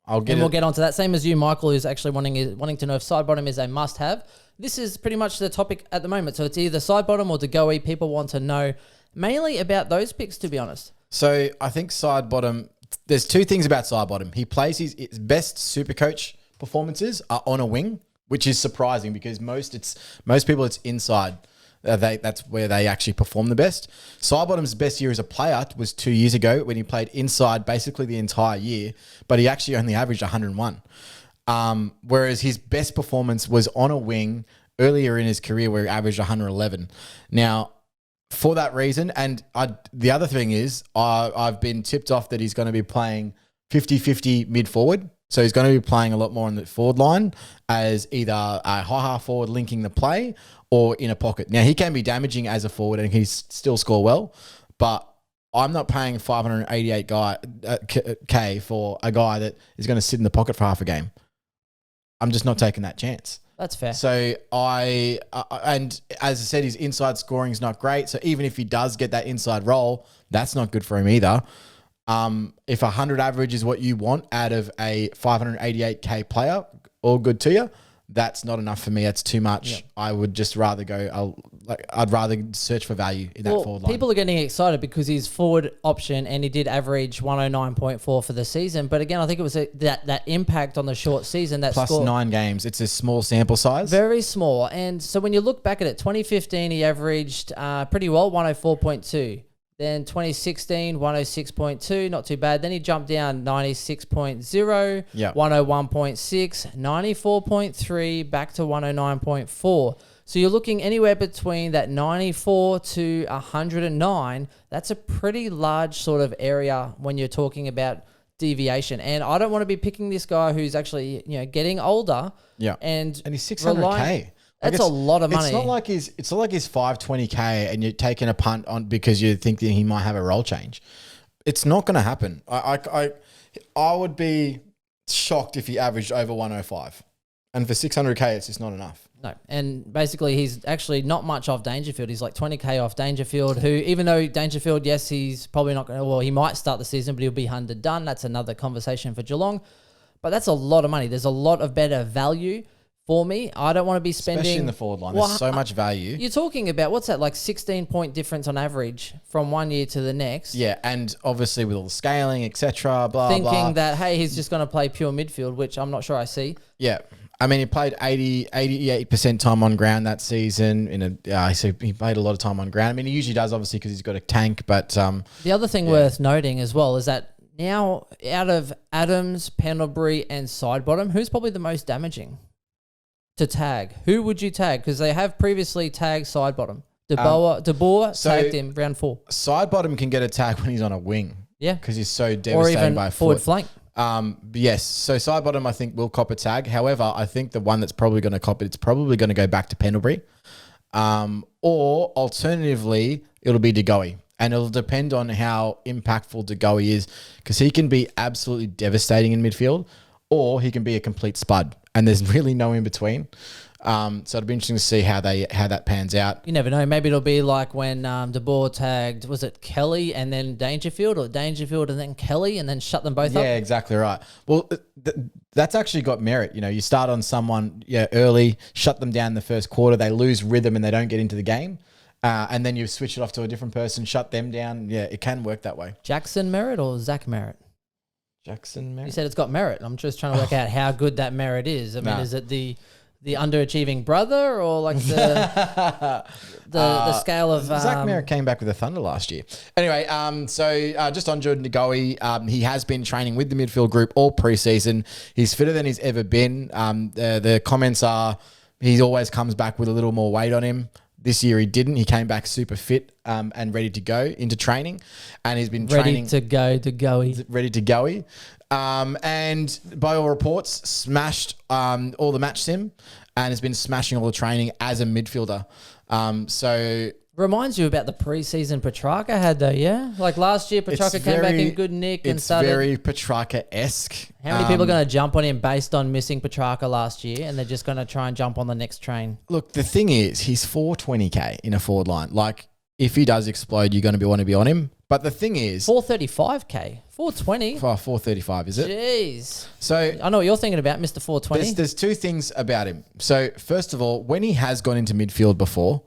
We'll get onto that. Same as you, Michael, who's actually wanting to know if side bottom is a must have. This is pretty much the topic at the moment. So it's either side bottom or DeGoey. People want to know mainly about those picks, to be honest. So I think side bottom, there's two things about side bottom. He plays his best Supercoach performances are on a wing, which is surprising because most people it's inside. That's where they actually perform the best. Sidebottom's best year as a player was 2 years ago when he played inside basically the entire year, but he actually only averaged 101. Whereas his best performance was on a wing earlier in his career where he averaged 111. Now, for that reason, and the other thing is I've been tipped off that he's going to be playing 50-50 mid-forward. So he's going to be playing a lot more on the forward line as either a high half forward linking the play or in a pocket. Now, he can be damaging as a forward and he still score well, but I'm not paying $588K for a guy that is going to sit in the pocket for half a game. I'm just not taking that chance. That's fair. So and as I said, his inside scoring is not great. So even if he does get that inside role, that's not good for him either. If 100 average is what you want out of a $588K player, all good to you. that's not enough for me. That's too much. Yep. I would just rather go. I'd rather search for value in that forward line. People are getting excited because he's forward option and he did average 109.4 for the season. But again, I think it was that impact on the short season that plus scored 9 games. It's a small sample size. Very small. And so when you look back at it, 2015 he averaged pretty well, 104.2. Then 2016, 106.2, not too bad. Then he jumped down 96.0, Yep. 101.6, 94.3, back to 109.4. So you're looking anywhere between that 94 to 109. That's a pretty large sort of area when you're talking about deviation. And I don't want to be picking this guy who's actually getting older. Yeah, and he's 600K. That's a lot of money. It's not like he's 520K and you're taking a punt on because you think that he might have a role change. It's not going to happen. I would be shocked if he averaged over 105. And for 600K, it's just not enough. No. And basically, he's actually not much off Dangerfield. He's like 20K off Dangerfield, who, even though Dangerfield, yes, he's probably not going to, well, he might start the season, but he'll be underdone. That's another conversation for Geelong. But that's a lot of money. There's a lot of better value. For me, I don't want to be spending... Especially in the forward line. There's so much value. You're talking about, what's that, like 16-point difference on average from one year to the next. Yeah, and obviously with all the scaling, etc., blah, Thinking that, hey, he's just going to play pure midfield, which I'm not sure I see. Yeah. I mean, he played 88% time on ground that season. So he played a lot of time on ground. I mean, he usually does, obviously, because he's got a tank, but... the other thing worth noting as well is that now, out of Adams, Pendlebury, and Sidebottom, who's probably the most damaging to tag? Who would you tag? Because they have previously tagged Sidebottom. De Boer tagged him round 4. Sidebottom can get a tag when he's on a wing. Yeah. Because he's so devastated by a forward foot. flank. Yes. So Sidebottom, I think, will cop a tag. However, I think the one that's probably going to cop it, it's probably going to go back to Pendlebury. Or alternatively, it'll be De Goey. And it'll depend on how impactful De Goey is, because he can be absolutely devastating in midfield, or he can be a complete spud. And there's really no in between. So it'll be interesting to see how that pans out. You never know. Maybe it'll be like when De Boer tagged, was it Kelly and then Dangerfield, or Dangerfield and then Kelly, and then shut them both up? Yeah, exactly right. Well, that's actually got merit. You start on someone early, shut them down in the first quarter, they lose rhythm and they don't get into the game. And then you switch it off to a different person, shut them down. Yeah, it can work that way. Jackson Merritt or Zach Merritt? Jackson Merritt. You said it's got merit. I'm just trying to work out how good that merit is. I mean, is it the underachieving brother, or like the scale of... Zach Merritt came back with the Thunder last year. Anyway, just on Jordan De Goey, he has been training with the midfield group all preseason. He's fitter than he's ever been. The comments are he always comes back with a little more weight on him. This year he didn't. He came back super fit and ready to go into training. And he's been training... Ready to go. And by all reports, smashed all the match sim and has been smashing all the training as a midfielder. Reminds you about the preseason Petrarca had though, yeah? Like last year, Petrarca came back in good nick and started... It's very Petrarca-esque. How many people are going to jump on him based on missing Petrarca last year, and they're just going to try and jump on the next train? Look, the thing is, he's 420K in a forward line. Like, if he does explode, you're going to want to be on him. But the thing is... 435K. 420? 435, is it? Jeez. So I know what you're thinking about, Mr. 420. There's two things about him. So, first of all, when he has gone into midfield before...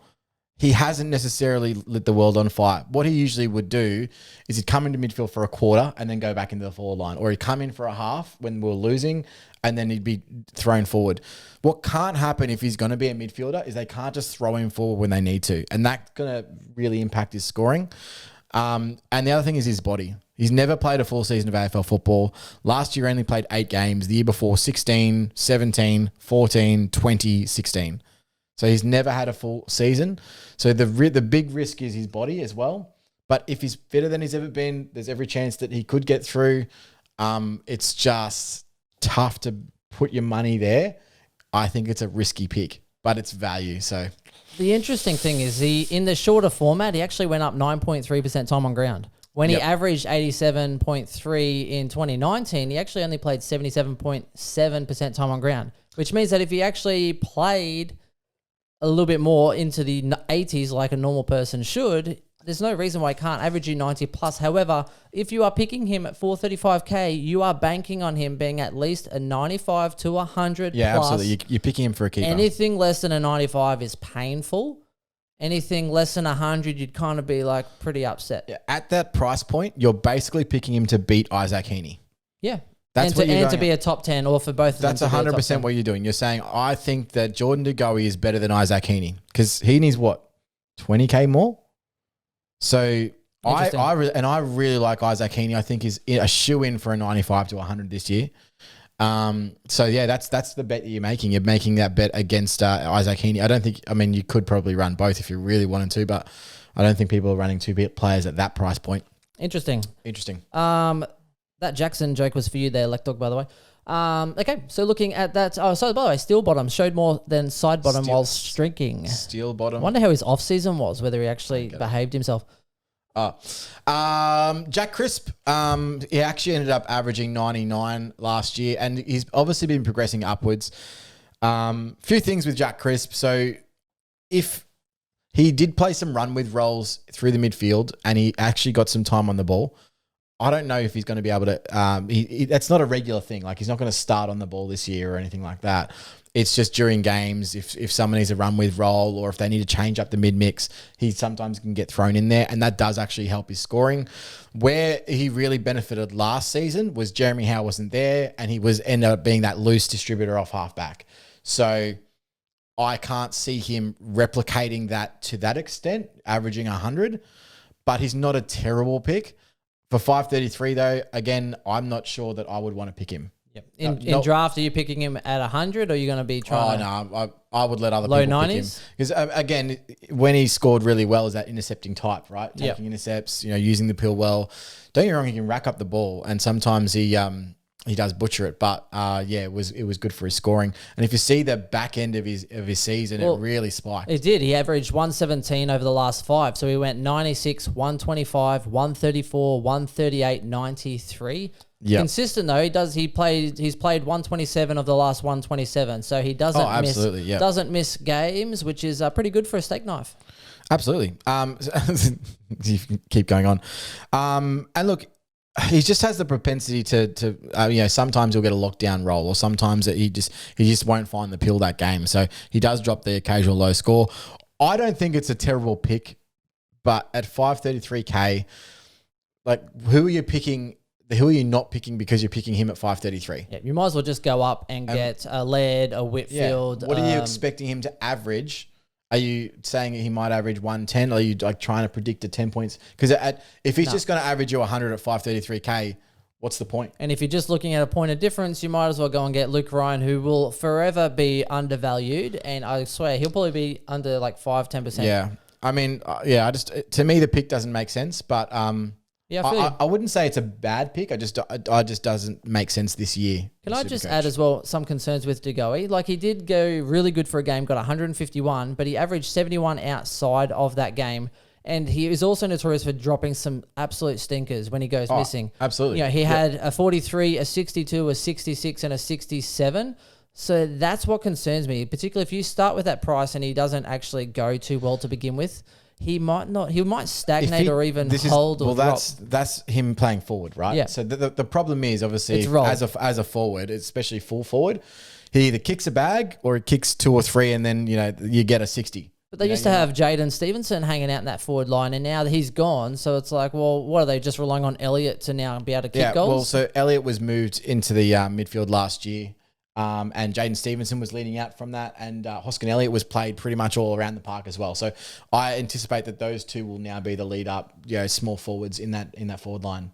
He hasn't necessarily lit the world on fire. What he usually would do is he'd come into midfield for a quarter and then go back into the forward line. Or he'd come in for a half when we were losing and then he'd be thrown forward. What can't happen if he's going to be a midfielder is they can't just throw him forward when they need to. And that's going to really impact his scoring. And the other thing is his body. He's never played a full season of AFL football. Last year only played 8 games. The year before 16, 17, 14, 20, 16. So he's never had a full season. So the big risk is his body as well. But if he's fitter than he's ever been, there's every chance that he could get through. It's just tough to put your money there. I think it's a risky pick, but it's value. So the interesting thing is in the shorter format, he actually went up 9.3% time on ground. When he averaged 87.3 in 2019, he actually only played 77.7% time on ground, which means that if he actually played a little bit more into the 80s like a normal person should, there's no reason why he can't average you 90 plus. However, if you are picking him at 435k, you are banking on him being at least a 95 to 100 Yeah, plus. absolutely. You're picking him for a keeper. Anything less than a 95 is painful. Anything less than 100, you'd kind of be like pretty upset. Yeah, at that price point, you're basically picking him to beat Isaac Heaney. Yeah. That's what you're and going to be a top 10 or for both of them. That's 100% what you're doing. You're saying, I think that Jordan De Goey is better than Isaac Heaney because Heaney's what, 20k more? So I really like Isaac Heaney. I think is a shoe-in for a 95 to 100 this year. So yeah, that's the bet that you're making. You're making that bet against Isaac Heaney. I mean, you could probably run both if you really wanted to, but I don't think people are running two players at that price point. Interesting. That Jackson joke was for you there, Lecdog, by the way. Okay, so looking at that. Oh, so by the way, steel bottom showed more than side bottom while streaking. Steel bottom. I wonder how his off season was, whether he actually behaved himself. Jack Crisp, he actually ended up averaging 99 last year, and he's obviously been progressing upwards. Few things with Jack Crisp. So if he did play some run with roles through the midfield and he actually got some time on the ball, I don't know if he's going to be able to, that's not a regular thing. Like he's not going to start on the ball this year or anything like that. It's just during games, if someone needs a run with role or if they need to change up the mid-mix, he sometimes can get thrown in there, and that does actually help his scoring. Where he really benefited last season was Jeremy Howe wasn't there, and he ended up being that loose distributor off halfback. So I can't see him replicating that to that extent, averaging 100, but he's not a terrible pick. For 533 though, again, I'm not sure that I would want to pick him. Yep. In draft, are you picking him at 100 or are you going to be trying I would let other low people 90s? pick him. Because again, when he scored really well is that intercepting type, right? Taking intercepts, using the pill well. Don't get me wrong, he can rack up the ball and sometimes he does butcher it, but it was good for his scoring. And if you see the back end of his season, it really spiked. It did. He averaged 117 over the last 5. So he went 96, 125, 134, 138, 93. Yep. Consistent though. He's played 127 of the last 127. So he doesn't miss games, which is pretty good for a steak knife. Absolutely. You can keep going on. And look, he just has the propensity to sometimes he'll get a lockdown roll or sometimes he just won't find the pill that game. So he does drop the occasional low score. I don't think it's a terrible pick, but at 533k, like who are you picking? Who are you not picking because you're picking him at 533? Yeah, you might as well just go up and get a Laird, a Whitfield. Yeah. What are you expecting him to average? Are you saying he might average 110? Or are you like trying to predict a 10 points? Because if he's just going to average you 100 at 533k, what's the point? And if you're just looking at a point of difference, you might as well go and get Luke Ryan, who will forever be undervalued. And I swear he'll probably be under like 5-10%. Yeah. I mean, to me, the pick doesn't make sense, but I wouldn't say it's a bad pick. I just doesn't make sense this year. Can I just add as well some concerns with De Goey? Like he did go really good for a game, got 151, but he averaged 71 outside of that game. And he is also notorious for dropping some absolute stinkers when he goes missing. Absolutely. He had a 43, a 62, a 66, and a 67. So that's what concerns me, particularly if you start with that price and he doesn't actually go too well to begin with. He might stagnate or even hold or drop. That's him playing forward, right? Yeah. So the problem is obviously as a forward, especially full forward, he either kicks a bag or he kicks 2 or 3 and then, you get a 60. But they used to have Jaden Stevenson hanging out in that forward line and now he's gone. So it's like, well, what are they just relying on Elliott to now be able to kick goals? Well, so Elliott was moved into the midfield last year. And Jaden Stevenson was leading out from that, and Hoskin Elliott was played pretty much all around the park as well. So I anticipate that those two will now be the lead up, small forwards in that forward line.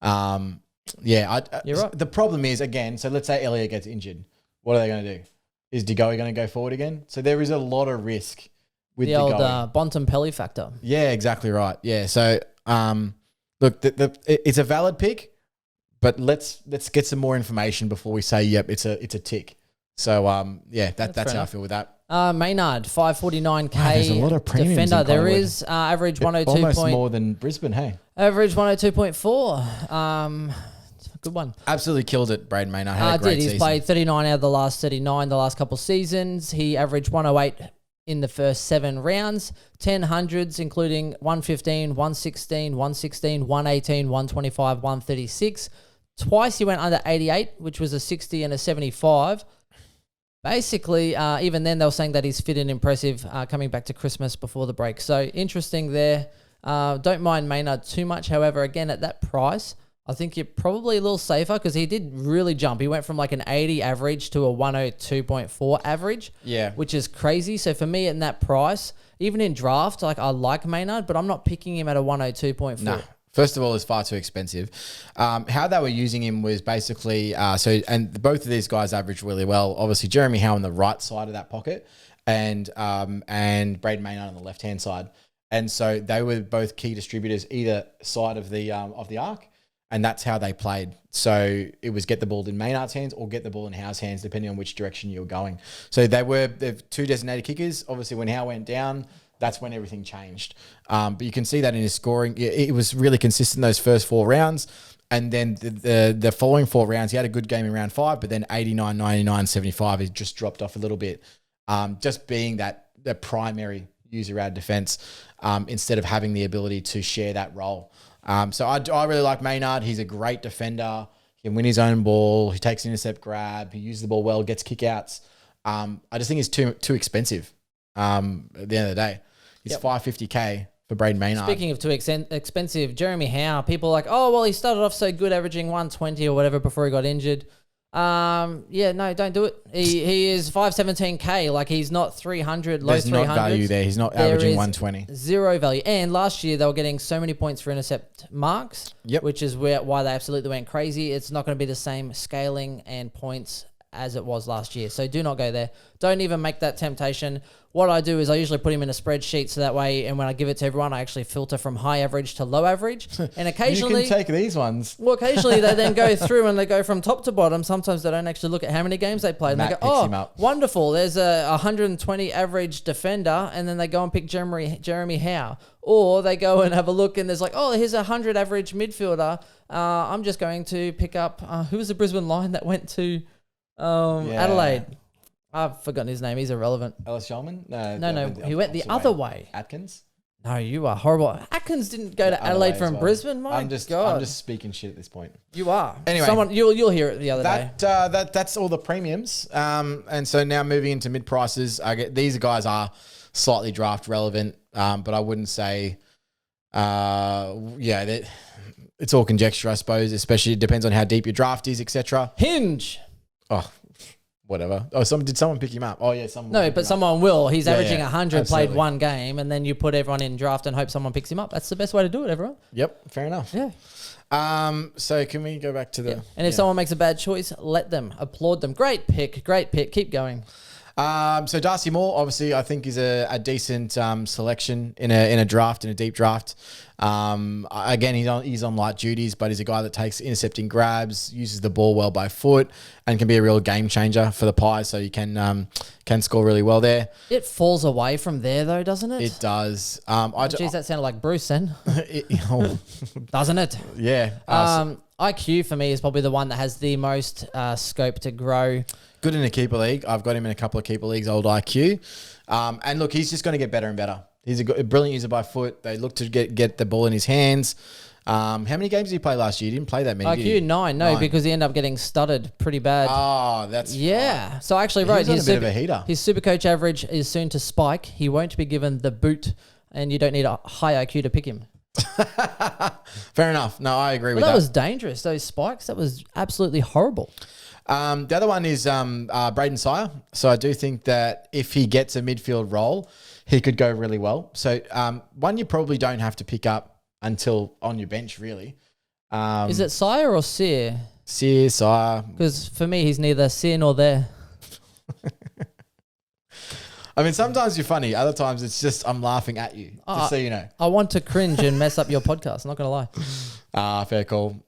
You're right. The problem is again. So let's say Elliott gets injured. What are they going to do? Is De Goey going to go forward again? So there is a lot of risk with the old Bontempelli factor. Yeah, exactly right. Yeah. So look, it's a valid pick. But let's get some more information before we say, yep, it's a tick. So that's how I feel with that. Maynard, 549k. There's a lot of premiums defender. in There is average 102. Almost more than Brisbane, hey. Average 102.4. Good one. Absolutely killed it, Braden Maynard. Had a great season. He's played 39 out of the last 39 the last couple of seasons. He averaged 108 in the first 7 rounds, 10 hundreds, including 115, 116, 116, 118, 125, 136. Twice he went under 88, which was a 60 and a 75. Basically, even then they were saying that he's fit and impressive coming back to Christmas before the break. So interesting there. Don't mind Maynard too much. However, again, at that price, I think you're probably a little safer because he did really jump. He went from like an 80 average to a 102.4 average, which is crazy. So for me, in that price, even in draft, like I like Maynard, but I'm not picking him at a 102.4. No. First of all, it's far too expensive. How they were using him was basically and both of these guys averaged really well. Obviously, Jeremy Howe on the right side of that pocket, and Braden Maynard on the left hand side, and so they were both key distributors either side of the arc, and that's how they played. So it was get the ball in Maynard's hands or get the ball in Howe's hands, depending on which direction you were going. So they're 2 designated kickers. Obviously, when Howe went down, that's when everything changed. But you can see that in his scoring. It was really consistent those first 4 rounds. And then the following 4 rounds, he had a good game in round 5, but then 89, 99, 75, he just dropped off a little bit. Just being that primary user out of defense instead of having the ability to share that role. So I really like Maynard. He's a great defender. He can win his own ball. He takes an intercept grab. He uses the ball well, gets kickouts. I just think it's too expensive at the end of the day. It's $550K for Braden Maynard. Speaking of too expensive, Jeremy Howe, people are like, oh, well, he started off so good, averaging 120 or whatever before he got injured. No, don't do it. He is 517K. Like, he's not 300, low 300s. There's not value there. He's not averaging 120. Zero value. And last year, they were getting so many points for intercept marks, which is why they absolutely went crazy. It's not going to be the same scaling and points as it was last year. So do not go there. Don't even make that temptation. What I do is I usually put him in a spreadsheet so that way, and when I give it to everyone, I actually filter from high average to low average. And occasionally... You can take these ones. Well, occasionally they then go through and they go from top to bottom. Sometimes they don't actually look at how many games they played. And they go, oh, wonderful. There's a 120 average defender, and then they go and pick Jeremy Howe. Or they go and have a look and there's like, oh, here's a 100 average midfielder. I'm just going to pick up... who was the Brisbane line that went to... Adelaide. I've forgotten his name. He's irrelevant. Ellis Shulman? No. He went the other way. Atkins? No, you are horrible. Atkins didn't go to Adelaide from Brisbane. God. I'm just speaking shit at this point. You are. Anyway, you'll hear it the other day. That's all the premiums. And so now moving into mid prices, these guys are slightly draft relevant, but I wouldn't say, it's all conjecture, I suppose. Especially it depends on how deep your draft is, etc. Hinge. Oh, whatever. Oh, did someone pick him up? Oh, yeah, someone. No, but someone will. He's averaging 100, absolutely. Played one game, and then you put everyone in draft and hope someone picks him up. That's the best way to do it, everyone. Yep, fair enough. Yeah. So can we go back to the... Yeah. And if someone makes a bad choice, let them. Applaud them. Great pick. Keep going. So Darcy Moore, obviously, I think is a decent selection in a draft, in a deep draft. Again, he's on light duties, but he's a guy that takes intercepting grabs, uses the ball well by foot, and can be a real game changer for the Pies. So you can score really well there. It falls away from there, though, doesn't it? It does. Geez, that sounded like Bruce then. Doesn't it? Yeah. IQ for me is probably the one that has the most scope to grow. Good in a keeper league. I've got him in a couple of keeper leagues, old IQ. And look, he's just going to get better and better. He's a brilliant user by foot. They look to get the ball in his hands. How many games did he play last year? He didn't play that many. IQ 9, because he ended up getting stuttered pretty bad. Oh, that's right. So I actually wrote his bit of a heater. His Supercoach average is soon to spike. He won't be given the boot, and you don't need a high IQ to pick him. Fair enough. No, I agree with that. That was dangerous. Those spikes, that was absolutely horrible. The other one is Braden Sire. So I do think that if he gets a midfield role, he could go really well. So one you probably don't have to pick up until on your bench, really. Is it Sire or Sear? Sear, Sire. Because for me, he's neither Sear nor there. I mean, sometimes you're funny. Other times it's just I'm laughing at you, just so you know. I want to cringe and mess up your podcast. I'm not going to lie. Fair call.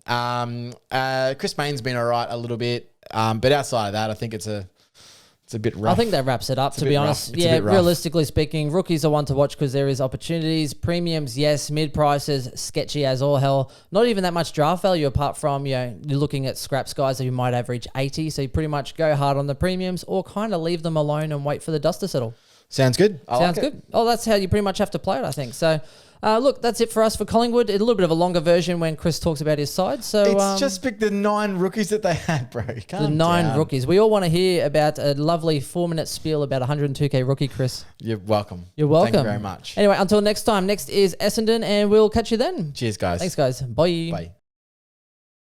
Chris Mayne's been all right a little bit. But outside of that, I think it's a bit rough. I think that wraps it up, to be honest. Yeah, realistically speaking, rookies are one to watch because there is opportunities. Premiums, yes. Mid prices, sketchy as all hell. Not even that much draft value apart from, you're looking at scraps guys who might average 80. So you pretty much go hard on the premiums or kind of leave them alone and wait for the dust to settle. Sounds good. Sounds good. Oh, that's how you pretty much have to play it, I think. So, look, that's it for us for Collingwood. A little bit of a longer version when Chris talks about his side. So it's just pick the 9 rookies that they had, bro. The 9 rookies. We all want to hear about a lovely 4-minute spiel about 102k rookie, Chris. You're welcome. You're welcome. Thank you very much. Anyway, until next time. Next is Essendon, and we'll catch you then. Cheers, guys. Thanks, guys. Bye. Bye.